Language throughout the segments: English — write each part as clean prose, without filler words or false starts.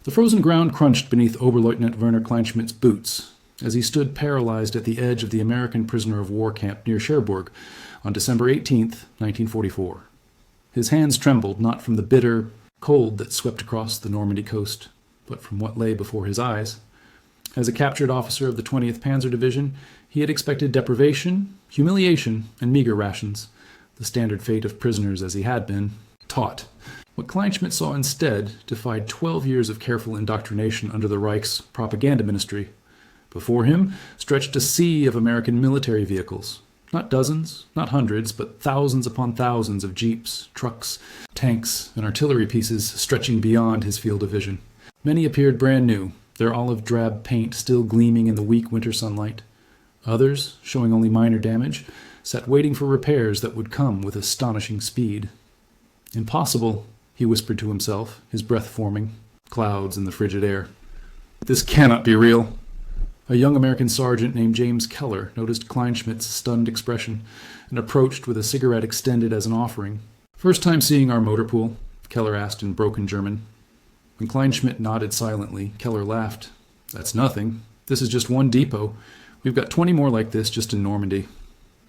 The frozen ground crunched beneath Oberleutnant Werner Kleinschmidt's boots as he stood paralyzed at the edge of the American prisoner of war camp near Cherbourg on December 18, 1944. His hands trembled not from the bitter cold that swept across the Normandy coast, but from what lay before his eyes. As a captured officer of the 20th Panzer Division, he had expected deprivation, humiliation, and meager rations, the standard fate of prisoners as he had been taught. What Kleinschmidt saw instead defied 12 years of careful indoctrination under the Reich's propaganda ministry. Before him stretched a sea of American military vehicles, not dozens, not hundreds, but thousands upon thousands of jeeps, trucks, tanks, and artillery pieces stretching beyond his field of vision. Many appeared brand new, their olive drab paint still gleaming in the weak winter sunlight. Others, showing only minor damage, sat waiting for repairs that would come with astonishing speed. Impossible, he whispered to himself, his breath forming, clouds in the frigid air. This cannot be real. A young American sergeant named James Keller noticed Kleinschmidt's stunned expression and approached with a cigarette extended as an offering. First time seeing our motor pool? Keller asked in broken German. When Kleinschmidt nodded silently, Keller laughed. That's nothing. This is just one depot. We've got 20 more like this just in Normandy.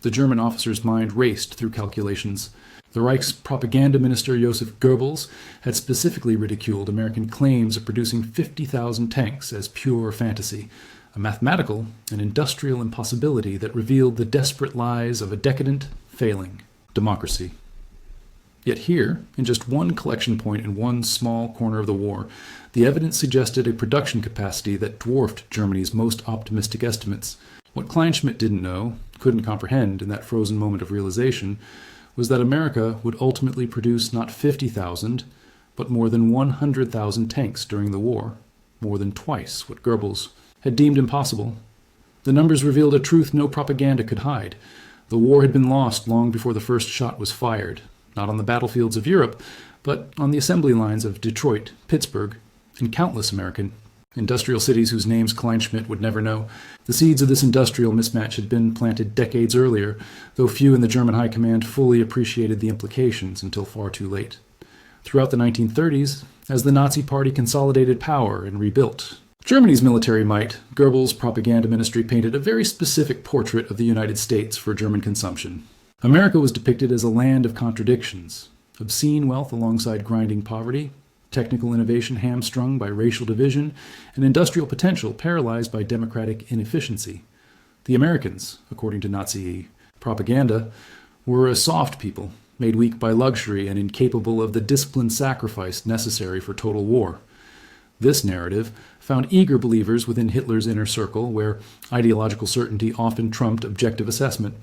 The German officer's mind raced through calculations. The Reich's propaganda minister Joseph Goebbels had specifically ridiculed American claims of producing 50,000 tanks as pure fantasy, a mathematical and industrial impossibility that revealed the desperate lies of a decadent, failing democracy. Yet here, in just one collection point in one small corner of the war, the evidence suggested a production capacity that dwarfed Germany's most optimistic estimates. What Kleinschmidt didn't know, couldn't comprehend in that frozen moment of realization, was that America would ultimately produce not 50,000, but more than 100,000 tanks during the war, more than twice what Goebbels had deemed impossible. The numbers revealed a truth no propaganda could hide. The war had been lost long before the first shot was fired, not on the battlefields of Europe, but on the assembly lines of Detroit, Pittsburgh, and countless American industrial cities whose names Kleinschmidt would never know. The seeds of this industrial mismatch had been planted decades earlier, though few in the German High Command fully appreciated the implications until far too late. Throughout the 1930s, as the Nazi Party consolidated power and rebuilt Germany's military might, Goebbels' propaganda ministry painted a very specific portrait of the United States for German consumption. America was depicted as a land of contradictions, obscene wealth alongside grinding poverty, technical innovation hamstrung by racial division, and industrial potential paralyzed by democratic inefficiency. The Americans, according to Nazi propaganda, were a soft people, made weak by luxury and incapable of the disciplined sacrifice necessary for total war. This narrative found eager believers within Hitler's inner circle, where ideological certainty often trumped objective assessment.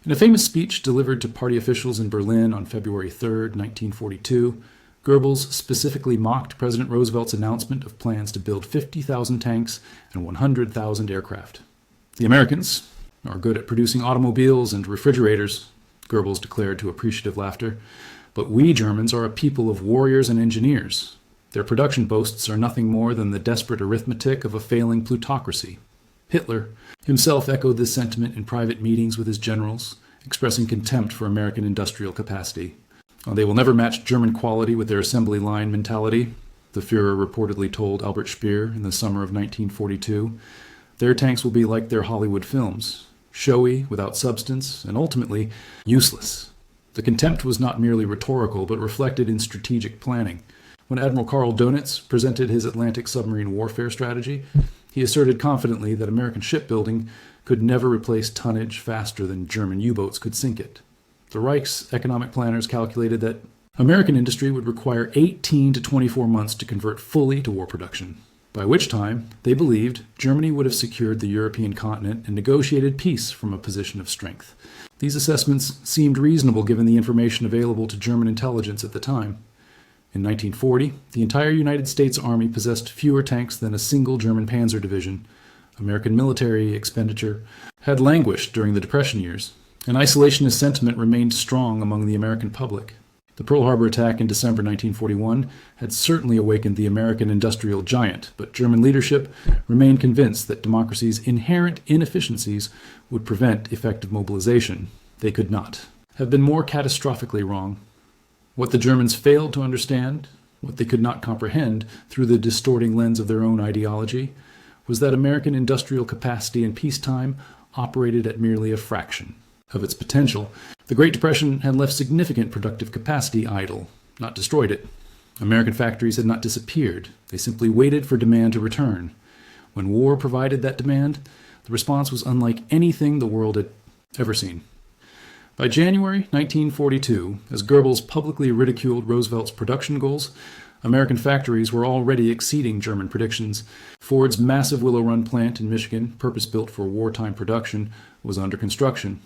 In a famous speech delivered to party officials in Berlin on February 3, 1942, Goebbels specifically mocked President Roosevelt's announcement of plans to build 50,000 tanks and 100,000 aircraft. The Americans are good at producing automobiles and refrigerators, Goebbels declared to appreciative laughter, but we Germans are a people of warriors and engineers. Their production boasts are nothing more than the desperate arithmetic of a failing plutocracy. Hitler himself echoed this sentiment in private meetings with his generals, expressing contempt for American industrial capacity. They will never match German quality with their assembly line mentality, the Führer reportedly told Albert Speer in the summer of 1942. Their tanks will be like their Hollywood films, showy, without substance, and ultimately useless. The contempt was not merely rhetorical, but reflected in strategic planning. When Admiral Karl Donitz presented his Atlantic submarine warfare strategy, he asserted confidently that American shipbuilding could never replace tonnage faster than German U-boats could sink it. The Reich's economic planners calculated that American industry would require 18 to 24 months to convert fully to war production, by which time, they believed, Germany would have secured the European continent and negotiated peace from a position of strength. These assessments seemed reasonable given the information available to German intelligence at the time. In 1940, the entire United States Army possessed fewer tanks than a single German panzer division. American military expenditure had languished during the Depression years, and isolationist sentiment remained strong among the American public. The Pearl Harbor attack in December 1941 had certainly awakened the American industrial giant, but German leadership remained convinced that democracy's inherent inefficiencies would prevent effective mobilization. They could not have been more catastrophically wrong. What the Germans failed to understand What they could not comprehend through the distorting lens of their own ideology was that American industrial capacity in peacetime operated at merely a fraction of its potential. The Great Depression had left significant productive capacity idle, not destroyed it. American factories had not disappeared. They simply waited for demand to return. When war provided that demand, the response was unlike anything the world had ever seen. By January 1942, as Goebbels publicly ridiculed Roosevelt's production goals, American factories were already exceeding German predictions. Ford's massive Willow Run plant in Michigan, purpose-built for wartime production, was under construction.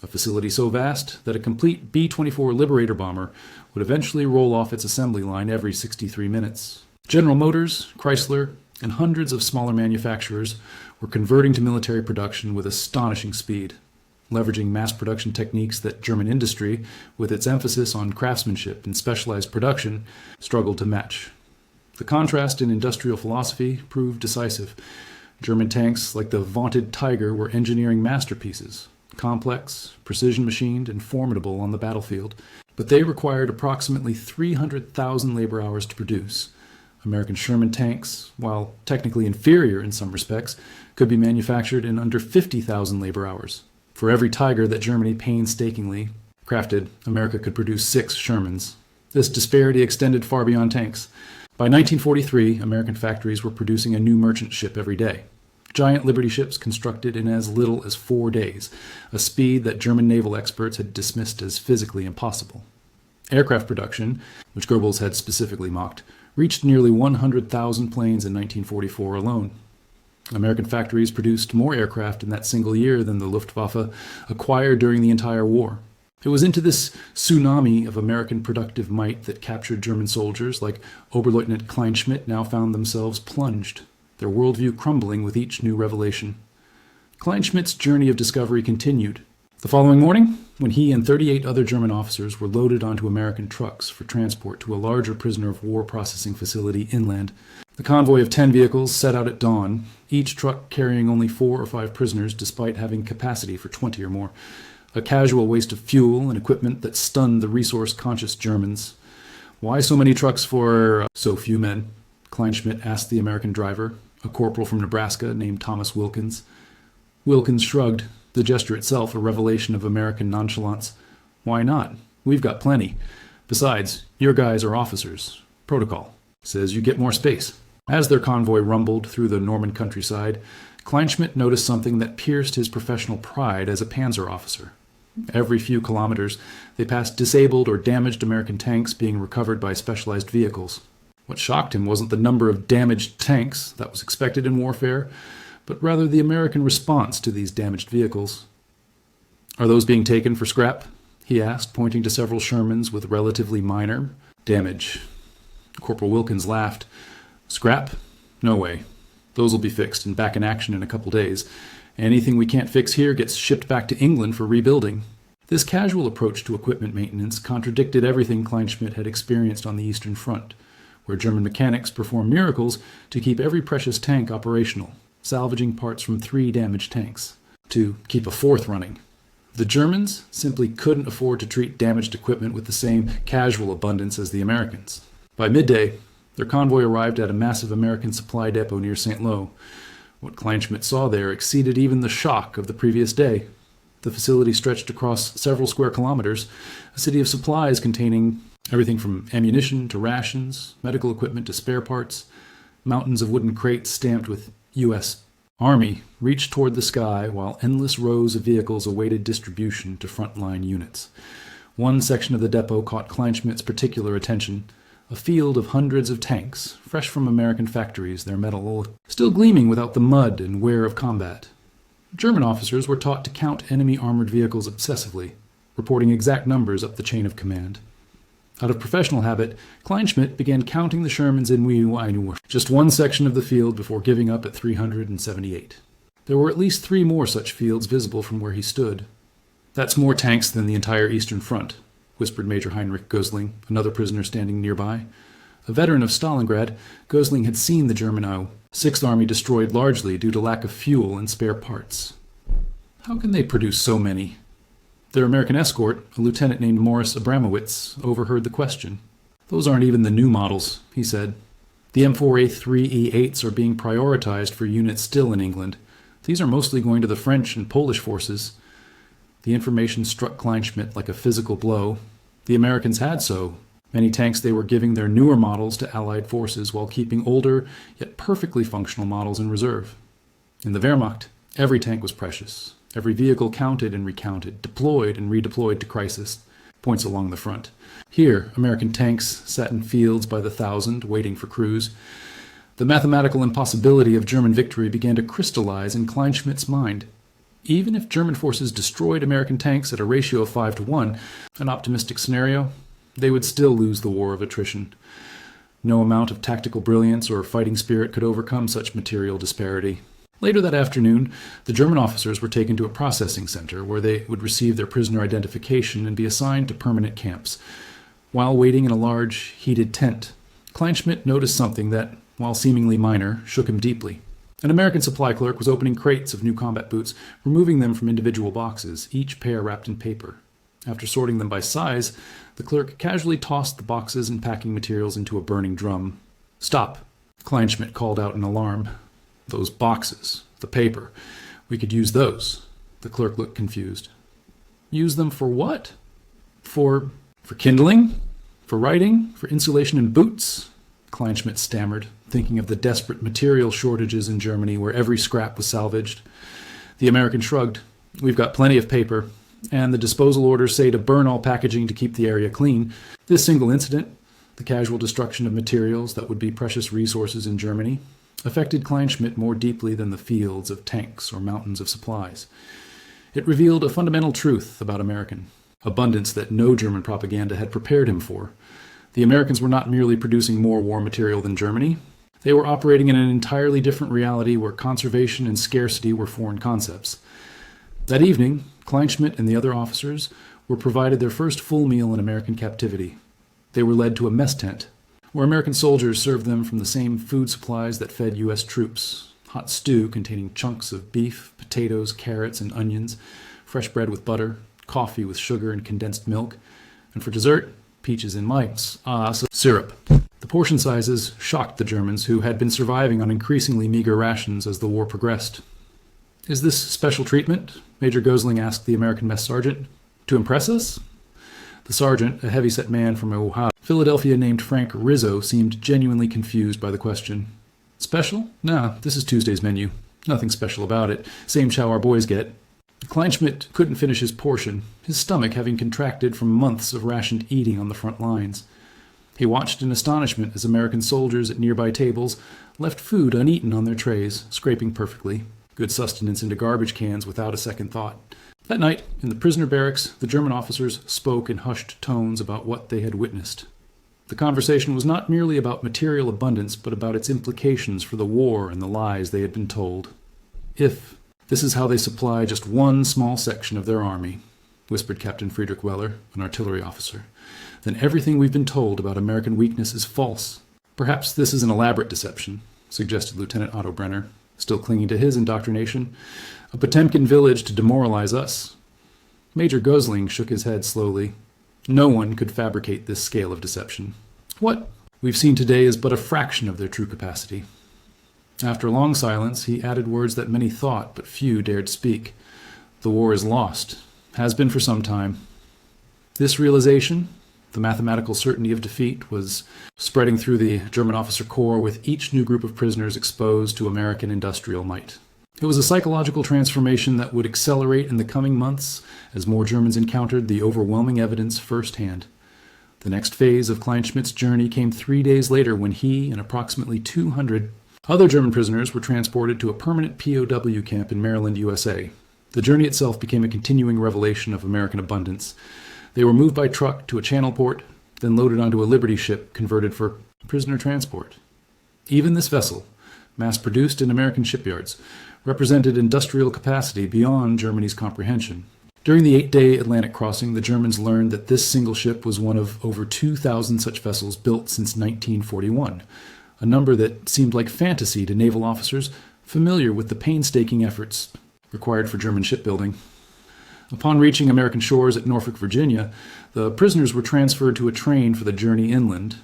A facility so vast that a complete B-24 Liberator bomber would eventually roll off its assembly line every 63 minutes. General Motors, Chrysler, and hundreds of smaller manufacturers were converting to military production with astonishing speed, leveraging mass production techniques that German industry, with its emphasis on craftsmanship and specialized production, struggled to match. The contrast in industrial philosophy proved decisive. German tanks, like the vaunted Tiger, were engineering masterpieces, complex, precision-machined, and formidable on the battlefield, but they required approximately 300,000 labor hours to produce. American Sherman tanks, while technically inferior in some respects, could be manufactured in under 50,000 labor hours. For every Tiger that Germany painstakingly crafted, America could produce 6 Shermans. This disparity extended far beyond tanks. By 1943, American factories were producing a new merchant ship every day. Giant Liberty ships constructed in as little as 4 days, a speed that German naval experts had dismissed as physically impossible. Aircraft production, which Goebbels had specifically mocked, reached nearly 100,000 planes in 1944 alone. American factories produced more aircraft in that single year than the Luftwaffe acquired during the entire war. It was into this tsunami of American productive might that captured German soldiers like Oberleutnant Kleinschmidt now found themselves plunged, their worldview crumbling with each new revelation. Kleinschmidt's journey of discovery continued. The following morning, when he and 38 other German officers were loaded onto American trucks for transport to a larger prisoner of war processing facility inland, the convoy of 10 vehicles set out at dawn, each truck carrying only 4 or 5 prisoners despite having capacity for 20 or more. A casual waste of fuel and equipment that stunned the resource-conscious Germans. Why so many trucks for so few men? Kleinschmidt asked the American driver, a corporal from Nebraska named Thomas Wilkins. Wilkins shrugged, the gesture itself a revelation of American nonchalance. Why not? We've got plenty. Besides, your guys are officers. Protocol says you get more space. As their convoy rumbled through the Norman countryside, Kleinschmidt noticed something that pierced his professional pride as a panzer officer. Every few kilometers, they passed disabled or damaged American tanks being recovered by specialized vehicles. What shocked him wasn't the number of damaged tanks that was expected in warfare, but rather the American response to these damaged vehicles. Are those being taken for scrap? He asked, pointing to several Shermans with relatively minor damage. Corporal Wilkins laughed. Scrap? No way. Those will be fixed and back in action in a couple days. Anything we can't fix here gets shipped back to England for rebuilding. This casual approach to equipment maintenance contradicted everything Kleinschmidt had experienced on the Eastern Front, where German mechanics performed miracles to keep every precious tank operational, salvaging parts from 3 damaged tanks, to keep a 4th running. The Germans simply couldn't afford to treat damaged equipment with the same casual abundance as the Americans. By midday, their convoy arrived at a massive American supply depot near St. Lo. What Kleinschmidt saw there exceeded even the shock of the previous day. The facility stretched across several square kilometers, a city of supplies containing everything from ammunition to rations, medical equipment to spare parts. Mountains of wooden crates stamped with U.S. Army reached toward the sky while endless rows of vehicles awaited distribution to frontline units. One section of the depot caught Kleinschmidt's particular attention. A field of hundreds of tanks, fresh from American factories, their metal still gleaming without the mud and wear of combat. German officers were taught to count enemy armored vehicles obsessively, reporting exact numbers up the chain of command. Out of professional habit, Kleinschmidt began counting the Shermans in Wiener, just one section of the field before giving up at 378. There were at least 3 more such fields visible from where he stood. That's more tanks than the entire Eastern Front, whispered Major Heinrich Gösling, another prisoner standing nearby. A veteran of Stalingrad, Gösling had seen the German 6th Army destroyed largely due to lack of fuel and spare parts. How can they produce so many? Their American escort, a lieutenant named Morris Abramowitz, overheard the question. "Those aren't even the new models," he said. "The M4A3E8s are being prioritized for units still in England. These are mostly going to the French and Polish forces." The information struck Kleinschmidt like a physical blow. The Americans had so many tanks they were giving their newer models to Allied forces while keeping older, yet perfectly functional models in reserve. In the Wehrmacht, every tank was precious. Every vehicle counted and recounted, deployed and redeployed to crisis points along the front. Here, American tanks sat in fields by the thousand, waiting for crews. The mathematical impossibility of German victory began to crystallize in Kleinschmidt's mind. Even if German forces destroyed American tanks at a ratio of 5-1, an optimistic scenario, they would still lose the war of attrition. No amount of tactical brilliance or fighting spirit could overcome such material disparity. Later that afternoon, the German officers were taken to a processing center where they would receive their prisoner identification and be assigned to permanent camps. While waiting in a large, heated tent, Kleinschmidt noticed something that, while seemingly minor, shook him deeply. An American supply clerk was opening crates of new combat boots, removing them from individual boxes, each pair wrapped in paper. After sorting them by size, the clerk casually tossed the boxes and packing materials into a burning drum. "Stop!" Kleinschmidt called out in alarm. "Those boxes, the paper, we could use those." The clerk looked confused. "Use them for what?" For kindling? For writing? For insulation in boots?" Kleinschmidt stammered, thinking of the desperate material shortages in Germany where every scrap was salvaged. The American shrugged. "We've got plenty of paper, and the disposal orders say to burn all packaging to keep the area clean. This single incident, the casual destruction of materials that would be precious resources in Germany, affected Kleinschmidt more deeply than the fields of tanks or mountains of supplies. It revealed a fundamental truth about American abundance that no German propaganda had prepared him for. The Americans were not merely producing more war material than Germany. They were operating in an entirely different reality where conservation and scarcity were foreign concepts. That evening, Kleinschmidt and the other officers were provided their first full meal in American captivity. They were led to a mess tent, where American soldiers served them from the same food supplies that fed U.S. troops: hot stew containing chunks of beef, potatoes, carrots, and onions, fresh bread with butter, coffee with sugar and condensed milk, and for dessert, peaches and syrup. The portion sizes shocked the Germans, who had been surviving on increasingly meager rations as the war progressed. "Is this special treatment?" Major Gosling asked the American mess sergeant. "To impress us?" The sergeant, a heavy-set man from Ohio, Philadelphia, named Frank Rizzo, seemed genuinely confused by the question. "Special? Nah, this is Tuesday's menu. Nothing special about it. Same chow our boys get." Kleinschmidt couldn't finish his portion, his stomach having contracted from months of rationed eating on the front lines. He watched in astonishment as American soldiers at nearby tables left food uneaten on their trays, scraping perfectly, good sustenance into garbage cans without a second thought. That night, in the prisoner barracks, the German officers spoke in hushed tones about what they had witnessed. The conversation was not merely about material abundance, but about its implications for the war and the lies they had been told. "If this is how they supply just one small section of their army," whispered Captain Friedrich Weller, an artillery officer, "then everything we've been told about American weakness is false." "Perhaps this is an elaborate deception," suggested Lieutenant Otto Brenner, still clinging to his indoctrination. "A Potemkin village to demoralize us." Major Gosling shook his head slowly. "No one could fabricate this scale of deception. What we've seen today is but a fraction of their true capacity." After a long silence, he added words that many thought, but few dared speak. "The war is lost. Has been for some time." This realization, the mathematical certainty of defeat, was spreading through the German officer corps with each new group of prisoners exposed to American industrial might. It was a psychological transformation that would accelerate in the coming months as more Germans encountered the overwhelming evidence firsthand. The next phase of Kleinschmidt's journey came 3 days later when he and approximately 200 other German prisoners were transported to a permanent POW camp in Maryland, USA. The journey itself became a continuing revelation of American abundance. They were moved by truck to a channel port, then loaded onto a Liberty ship converted for prisoner transport. Even this vessel, mass-produced in American shipyards, represented industrial capacity beyond Germany's comprehension. During the 8-day Atlantic crossing, the Germans learned that this single ship was one of over 2,000 such vessels built since 1941, a number that seemed like fantasy to naval officers familiar with the painstaking efforts required for German shipbuilding. Upon reaching American shores at Norfolk, Virginia, the prisoners were transferred to a train for the journey inland.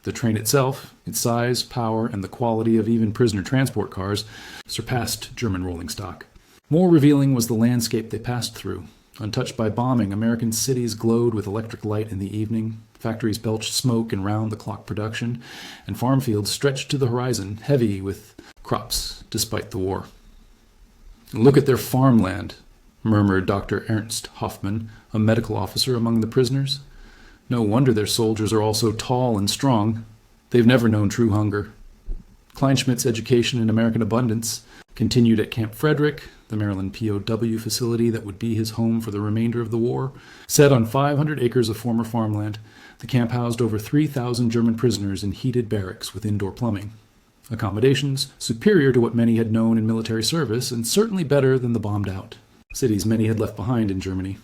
The train itself, its size, power, and the quality of even prisoner transport cars, surpassed German rolling stock. More revealing was the landscape they passed through. Untouched by bombing, American cities glowed with electric light in the evening, factories belched smoke in round-the-clock production, and farm fields stretched to the horizon, heavy with crops despite the war. "Look at their farmland," murmured Dr. Ernst Hoffmann, a medical officer among the prisoners. "No wonder their soldiers are all so tall and strong. They've never known true hunger." Kleinschmidt's education in American abundance continued at Camp Frederick, the Maryland POW facility that would be his home for the remainder of the war. Set on 500 acres of former farmland, the camp housed over 3,000 German prisoners in heated barracks with indoor plumbing. Accommodations superior to what many had known in military service, and certainly better than the bombed-out cities many had left behind in Germany.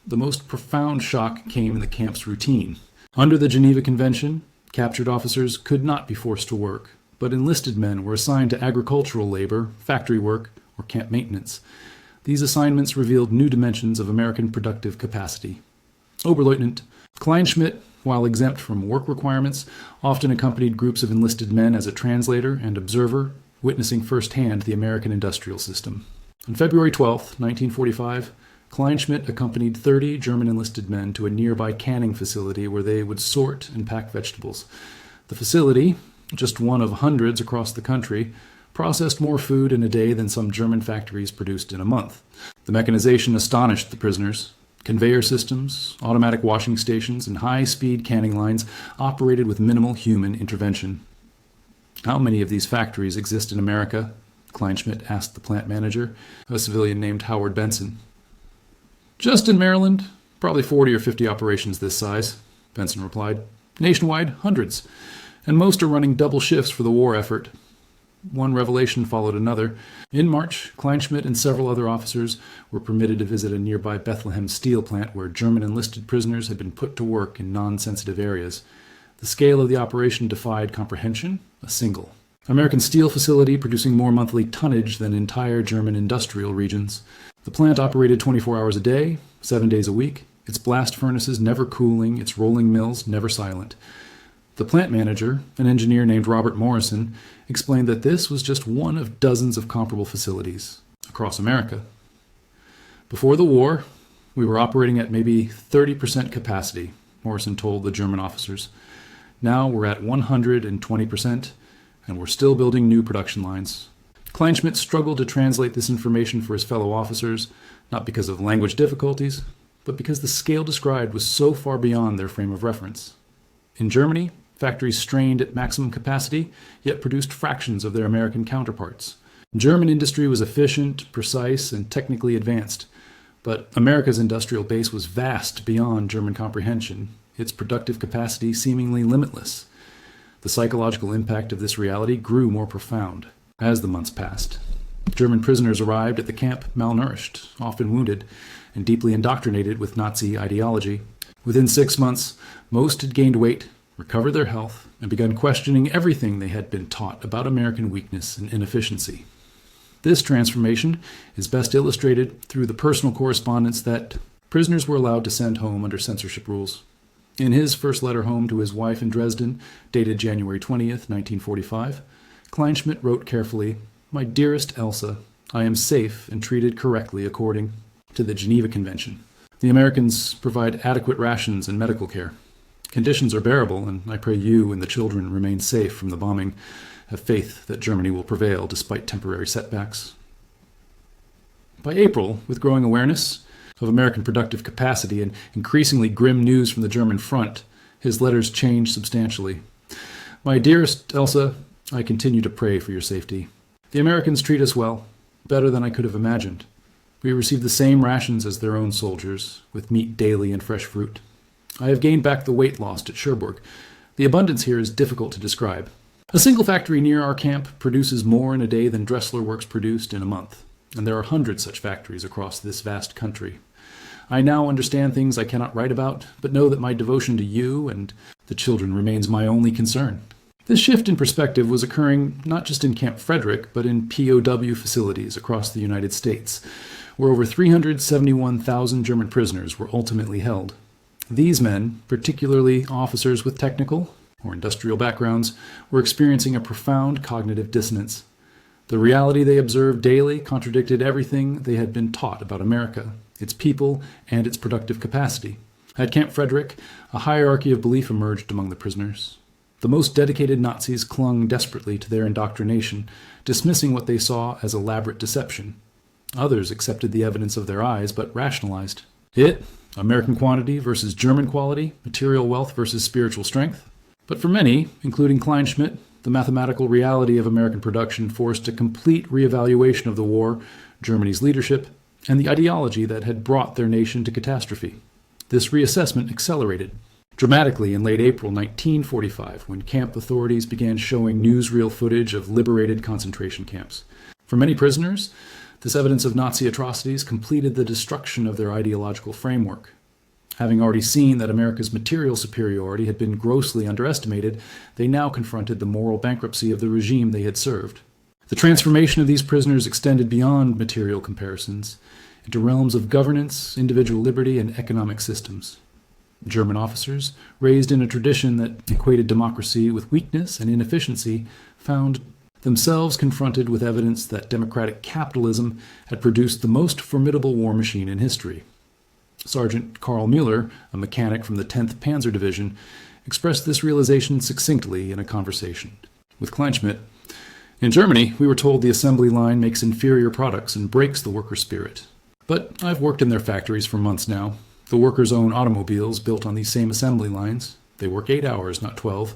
The most profound shock came in the camp's routine. Under the Geneva Convention, captured officers could not be forced to work, but enlisted men were assigned to agricultural labor, factory work, or camp maintenance. These assignments revealed new dimensions of American productive capacity. Oberleutnant Kleinschmidt, while exempt from work requirements, often accompanied groups of enlisted men as a translator and observer, witnessing firsthand the American industrial system. On February 12, 1945, Kleinschmidt accompanied 30 German enlisted men to a nearby canning facility where they would sort and pack vegetables. The facility, just one of hundreds across the country, processed more food in a day than some German factories produced in a month. The mechanization astonished the prisoners. Conveyor systems, automatic washing stations, and high-speed canning lines operated with minimal human intervention. "How many of these factories exist in America?" Kleinschmidt asked the plant manager, a civilian named Howard Benson. "Just in Maryland, probably 40 or 50 operations this size," Benson replied. "Nationwide, hundreds, and most are running double shifts for the war effort." One revelation followed another. In March, Kleinschmidt and several other officers were permitted to visit a nearby Bethlehem steel plant where German enlisted prisoners had been put to work in non-sensitive areas. The scale of the operation defied comprehension, a single American steel facility producing more monthly tonnage than entire German industrial regions. The plant operated 24 hours a day, 7 days a week, its blast furnaces never cooling, its rolling mills never silent. The plant manager, an engineer named Robert Morrison, explained that this was just one of dozens of comparable facilities across America. "Before the war, we were operating at maybe 30% capacity," Morrison told the German officers. "Now we're at 120%, and we're still building new production lines." Kleinschmidt struggled to translate this information for his fellow officers, not because of language difficulties, but because the scale described was so far beyond their frame of reference. In Germany, factories strained at maximum capacity, yet produced fractions of their American counterparts. German industry was efficient, precise, and technically advanced, but America's industrial base was vast beyond German comprehension, its productive capacity seemingly limitless. The psychological impact of this reality grew more profound as the months passed. German prisoners arrived at the camp malnourished, often wounded, and deeply indoctrinated with Nazi ideology. Within 6 months, most had gained weight, recovered their health, and begun questioning everything they had been taught about American weakness and inefficiency. This transformation is best illustrated through the personal correspondence that prisoners were allowed to send home under censorship rules. In his first letter home to his wife in Dresden, dated January 20th, 1945, Kleinschmidt wrote carefully, "My dearest Elsa, I am safe and treated correctly according to the Geneva Convention. The Americans provide adequate rations and medical care. Conditions are bearable, and I pray you and the children remain safe from the bombing. Have faith that Germany will prevail despite temporary setbacks." By April, with growing awareness of American productive capacity and increasingly grim news from the German front, his letters changed substantially. "My dearest Elsa, I continue to pray for your safety. The Americans treat us well, better than I could have imagined. We receive the same rations as their own soldiers, with meat daily and fresh fruit. I have gained back the weight lost at Cherbourg. The abundance here is difficult to describe. A single factory near our camp produces more in a day than Dressler Works produced in a month, and there are hundreds such factories across this vast country. I now understand things I cannot write about, but know that my devotion to you and the children remains my only concern." This shift in perspective was occurring not just in Camp Frederick, but in POW facilities across the United States, where over 371,000 German prisoners were ultimately held. These men, particularly officers with technical or industrial backgrounds, were experiencing a profound cognitive dissonance. The reality they observed daily contradicted everything they had been taught about America, its people, and its productive capacity. At Camp Frederick, a hierarchy of belief emerged among the prisoners. The most dedicated Nazis clung desperately to their indoctrination, dismissing what they saw as elaborate deception. Others accepted the evidence of their eyes, but rationalized it, American quantity versus German quality, material wealth versus spiritual strength. But for many, including Kleinschmidt, the mathematical reality of American production forced a complete reevaluation of the war, Germany's leadership, and the ideology that had brought their nation to catastrophe. This reassessment accelerated dramatically in late April 1945, when camp authorities began showing newsreel footage of liberated concentration camps. For many prisoners, this evidence of Nazi atrocities completed the destruction of their ideological framework. Having already seen that America's material superiority had been grossly underestimated, they now confronted the moral bankruptcy of the regime they had served. The transformation of these prisoners extended beyond material comparisons into realms of governance, individual liberty, and economic systems. German officers, raised in a tradition that equated democracy with weakness and inefficiency, found themselves confronted with evidence that democratic capitalism had produced the most formidable war machine in history. Sergeant Karl Müller, a mechanic from the 10th Panzer Division, expressed this realization succinctly in a conversation with Kleinschmidt. In Germany, we were told the assembly line makes inferior products and breaks the worker spirit. But I've worked in their factories for months now. The workers own automobiles built on these same assembly lines. They work 8 hours, not 12.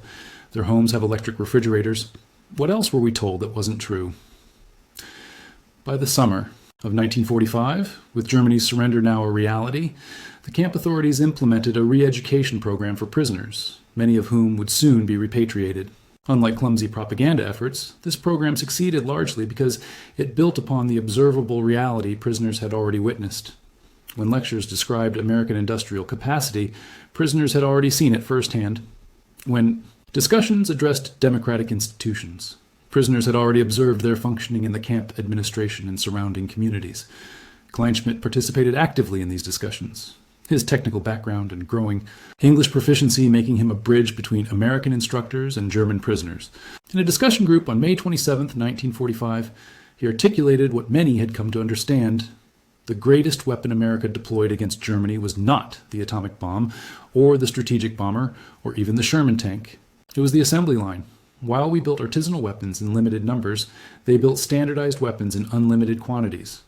Their homes have electric refrigerators. What else were we told that wasn't true? By the summer of 1945, with Germany's surrender now a reality, the camp authorities implemented a re-education program for prisoners, many of whom would soon be repatriated. Unlike clumsy propaganda efforts, this program succeeded largely because it built upon the observable reality prisoners had already witnessed. When lectures described American industrial capacity, prisoners had already seen it firsthand. When discussions addressed democratic institutions, prisoners had already observed their functioning in the camp administration and surrounding communities. Kleinschmidt participated actively in these discussions, his technical background and growing English proficiency making him a bridge between American instructors and German prisoners. In a discussion group on May 27, 1945, he articulated what many had come to understand. The greatest weapon America deployed against Germany was not the atomic bomb, or the strategic bomber, or even the Sherman tank. It was the assembly line. While we built artisanal weapons in limited numbers, they built standardized weapons in unlimited quantities.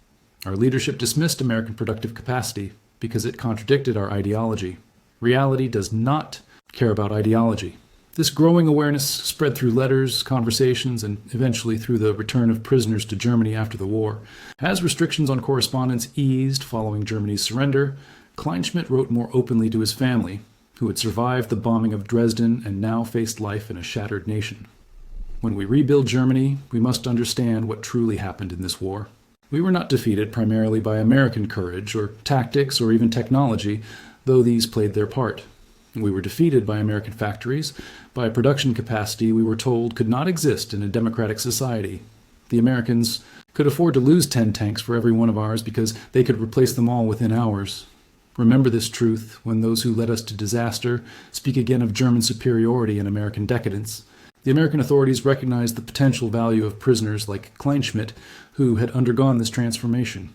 Our leadership dismissed American productive capacity because it contradicted our ideology. Reality does not care about ideology. This growing awareness spread through letters, conversations, and eventually through the return of prisoners to Germany after the war. As restrictions on correspondence eased following Germany's surrender, Kleinschmidt wrote more openly to his family, who had survived the bombing of Dresden and now faced life in a shattered nation. When we rebuild Germany, we must understand what truly happened in this war. We were not defeated primarily by American courage or tactics or even technology, though these played their part. We were defeated by American factories, by a production capacity we were told could not exist in a democratic society. The Americans could afford to lose 10 tanks for every one of ours because they could replace them all within hours. Remember this truth when those who led us to disaster speak again of German superiority and American decadence. The American authorities recognized the potential value of prisoners like Kleinschmidt, who had undergone this transformation.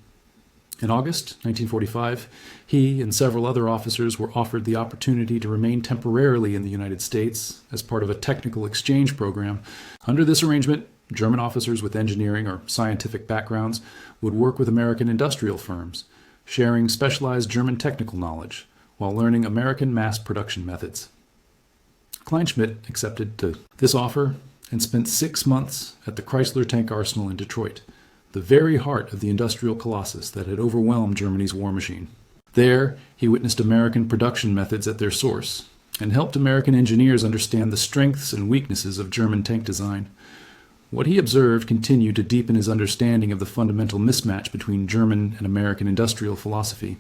In August 1945, he and several other officers were offered the opportunity to remain temporarily in the United States as part of a technical exchange program. Under this arrangement, German officers with engineering or scientific backgrounds would work with American industrial firms, sharing specialized German technical knowledge while learning American mass production methods. Kleinschmidt accepted this offer and spent 6 months at the Chrysler Tank Arsenal in Detroit, the very heart of the industrial colossus that had overwhelmed Germany's war machine. There, he witnessed American production methods at their source and helped American engineers understand the strengths and weaknesses of German tank design. What he observed continued to deepen his understanding of the fundamental mismatch between German and American industrial philosophy.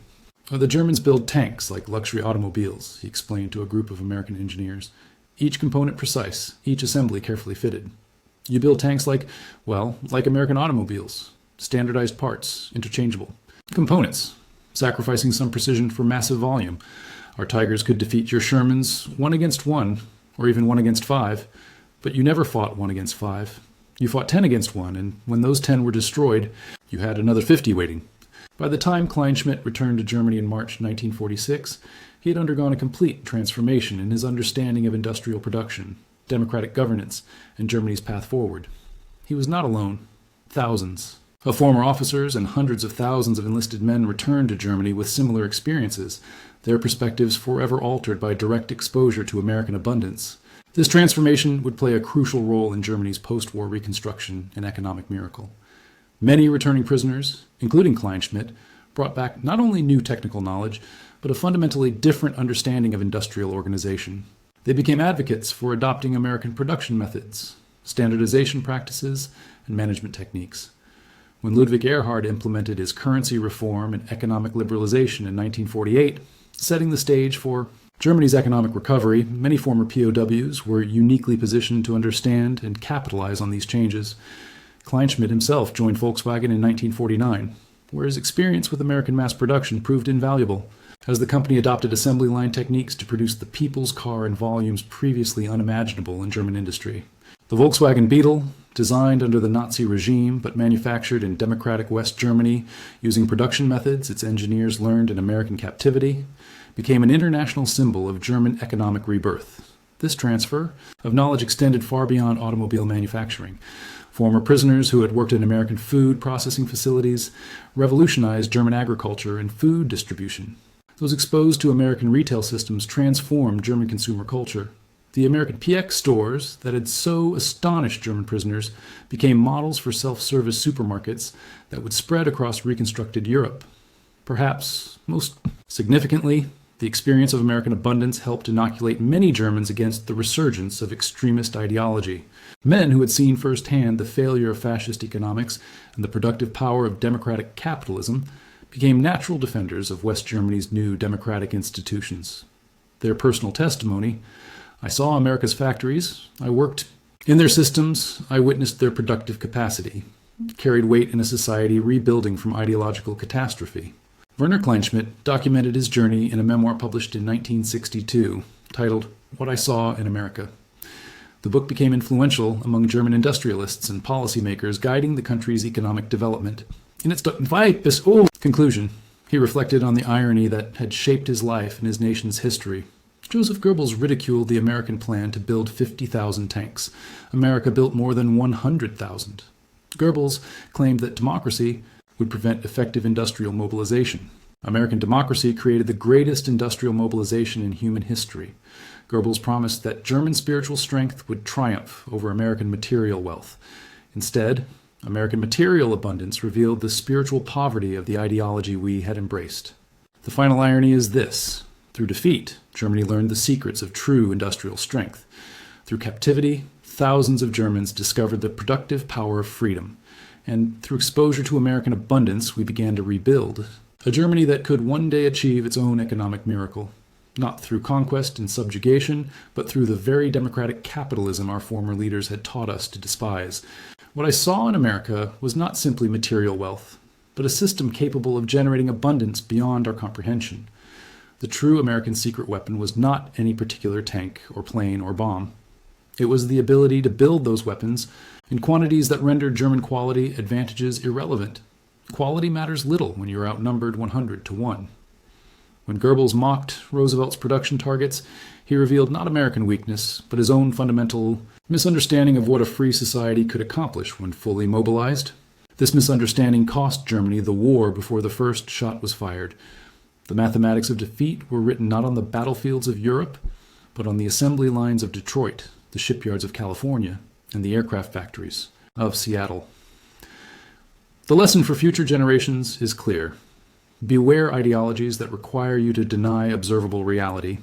The Germans build tanks like luxury automobiles, he explained to a group of American engineers. Each component precise, each assembly carefully fitted. You build tanks like American automobiles, standardized parts, interchangeable. Components, sacrificing some precision for massive volume. Our Tigers could defeat your Shermans 1 against 1, or even 1 against 5, but you never fought 1 against 5. You fought 10 against 1, and when those 10 were destroyed, you had another 50 waiting. By the time Kleinschmidt returned to Germany in March 1946, he had undergone a complete transformation in his understanding of industrial production, democratic governance, and Germany's path forward. He was not alone. Thousands of former officers and hundreds of thousands of enlisted men returned to Germany with similar experiences, their perspectives forever altered by direct exposure to American abundance. This transformation would play a crucial role in Germany's post-war reconstruction and economic miracle. Many returning prisoners, including Kleinschmidt, brought back not only new technical knowledge, but a fundamentally different understanding of industrial organization. They became advocates for adopting American production methods, standardization practices, and management techniques. When Ludwig Erhard implemented his currency reform and economic liberalization in 1948, setting the stage for Germany's economic recovery, many former POWs were uniquely positioned to understand and capitalize on these changes. Kleinschmidt himself joined Volkswagen in 1949, where his experience with American mass production proved invaluable, as the company adopted assembly line techniques to produce the people's car in volumes previously unimaginable in German industry. The Volkswagen Beetle, designed under the Nazi regime but manufactured in democratic West Germany using production methods its engineers learned in American captivity, became an international symbol of German economic rebirth. This transfer of knowledge extended far beyond automobile manufacturing. Former prisoners who had worked in American food processing facilities revolutionized German agriculture and food distribution. Those exposed to American retail systems transformed German consumer culture. The American PX stores that had so astonished German prisoners became models for self-service supermarkets that would spread across reconstructed Europe. Perhaps most significantly, the experience of American abundance helped inoculate many Germans against the resurgence of extremist ideology. Men who had seen firsthand the failure of fascist economics and the productive power of democratic capitalism became natural defenders of West Germany's new democratic institutions. Their personal testimony: I saw America's factories, I worked in their systems, I witnessed their productive capacity, carried weight in a society rebuilding from ideological catastrophe. Werner Kleinschmidt documented his journey in a memoir published in 1962, titled What I Saw in America. The book became influential among German industrialists and policymakers guiding the country's economic development. In its conclusion, he reflected on the irony that had shaped his life and his nation's history. Joseph Goebbels ridiculed the American plan to build 50,000 tanks. America built more than 100,000. Goebbels claimed that democracy would prevent effective industrial mobilization. American democracy created the greatest industrial mobilization in human history. Goebbels promised that German spiritual strength would triumph over American material wealth. Instead, American material abundance revealed the spiritual poverty of the ideology we had embraced. The final irony is this: through defeat, Germany learned the secrets of true industrial strength. Through captivity, thousands of Germans discovered the productive power of freedom. And through exposure to American abundance, we began to rebuild a Germany that could one day achieve its own economic miracle, not through conquest and subjugation, but through the very democratic capitalism our former leaders had taught us to despise. What I saw in America was not simply material wealth, but a system capable of generating abundance beyond our comprehension. The true American secret weapon was not any particular tank or plane or bomb. It was the ability to build those weapons in quantities that rendered German quality advantages irrelevant. Quality matters little when you're outnumbered 100-1. When Goebbels mocked Roosevelt's production targets, he revealed not American weakness, but his own fundamental misunderstanding of what a free society could accomplish when fully mobilized. This misunderstanding cost Germany the war before the first shot was fired. The mathematics of defeat were written not on the battlefields of Europe, but on the assembly lines of Detroit, the shipyards of California, and the aircraft factories of Seattle. The lesson for future generations is clear. Beware ideologies that require you to deny observable reality.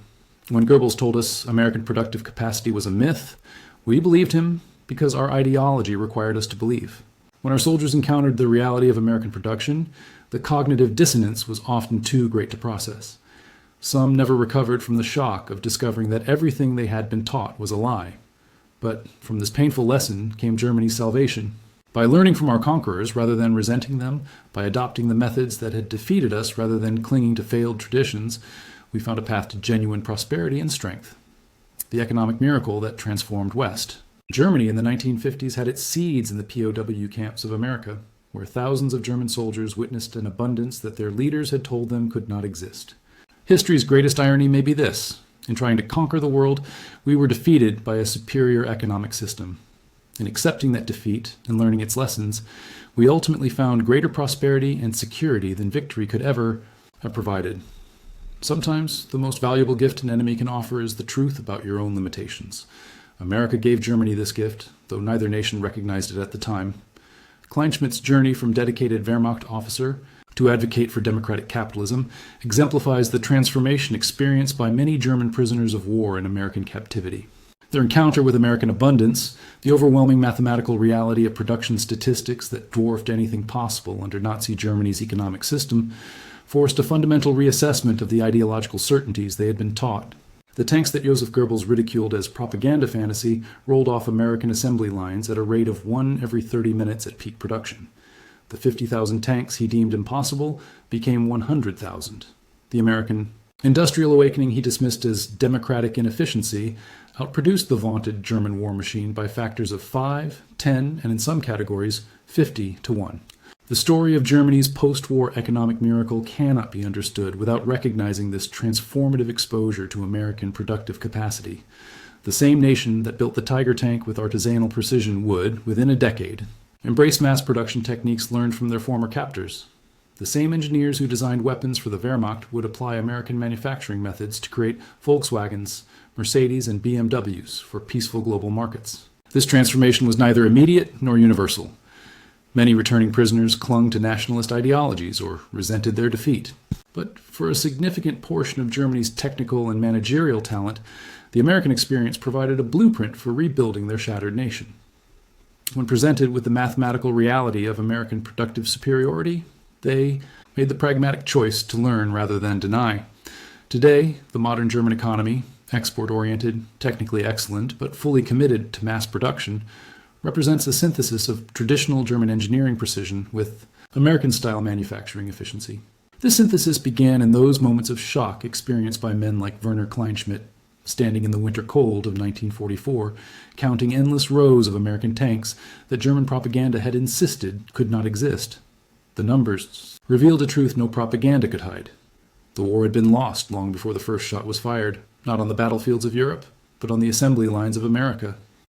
When Goebbels told us American productive capacity was a myth, we believed him because our ideology required us to believe. When our soldiers encountered the reality of American production, the cognitive dissonance was often too great to process. Some never recovered from the shock of discovering that everything they had been taught was a lie. But from this painful lesson came Germany's salvation. By learning from our conquerors rather than resenting them, by adopting the methods that had defeated us rather than clinging to failed traditions, we found a path to genuine prosperity and strength. The economic miracle that transformed West. Germany in the 1950s had its seeds in the POW camps of America, where thousands of German soldiers witnessed an abundance that their leaders had told them could not exist. History's greatest irony may be this. In trying to conquer the world, we were defeated by a superior economic system. In accepting that defeat and learning its lessons, we ultimately found greater prosperity and security than victory could ever have provided. Sometimes the most valuable gift an enemy can offer is the truth about your own limitations. America gave Germany this gift, though neither nation recognized it at the time. Kleinschmidt's journey from dedicated Wehrmacht officer to advocate for democratic capitalism exemplifies the transformation experienced by many German prisoners of war in American captivity. Their encounter with American abundance, the overwhelming mathematical reality of production statistics that dwarfed anything possible under Nazi Germany's economic system, forced a fundamental reassessment of the ideological certainties they had been taught. The tanks that Joseph Goebbels ridiculed as propaganda fantasy rolled off American assembly lines at a rate of 1 every 30 minutes at peak production. The 50,000 tanks he deemed impossible became 100,000. The American industrial awakening he dismissed as democratic inefficiency outproduced the vaunted German war machine by factors of 5, 10, and in some categories, 50 to 1. The story of Germany's post-war economic miracle cannot be understood without recognizing this transformative exposure to American productive capacity. The same nation that built the Tiger tank with artisanal precision would, within a decade, embrace mass production techniques learned from their former captors. The same engineers who designed weapons for the Wehrmacht would apply American manufacturing methods to create Volkswagens, Mercedes, and BMWs for peaceful global markets. This transformation was neither immediate nor universal. Many returning prisoners clung to nationalist ideologies or resented their defeat. But for a significant portion of Germany's technical and managerial talent, the American experience provided a blueprint for rebuilding their shattered nation. When presented with the mathematical reality of American productive superiority, they made the pragmatic choice to learn rather than deny. Today, the modern German economy, export-oriented, technically excellent, but fully committed to mass production, represents a synthesis of traditional German engineering precision with American-style manufacturing efficiency. This synthesis began in those moments of shock experienced by men like Werner Kleinschmidt, standing in the winter cold of 1944, counting endless rows of American tanks that German propaganda had insisted could not exist. The numbers revealed a truth no propaganda could hide. The war had been lost long before the first shot was fired, not on the battlefields of Europe, but on the assembly lines of America.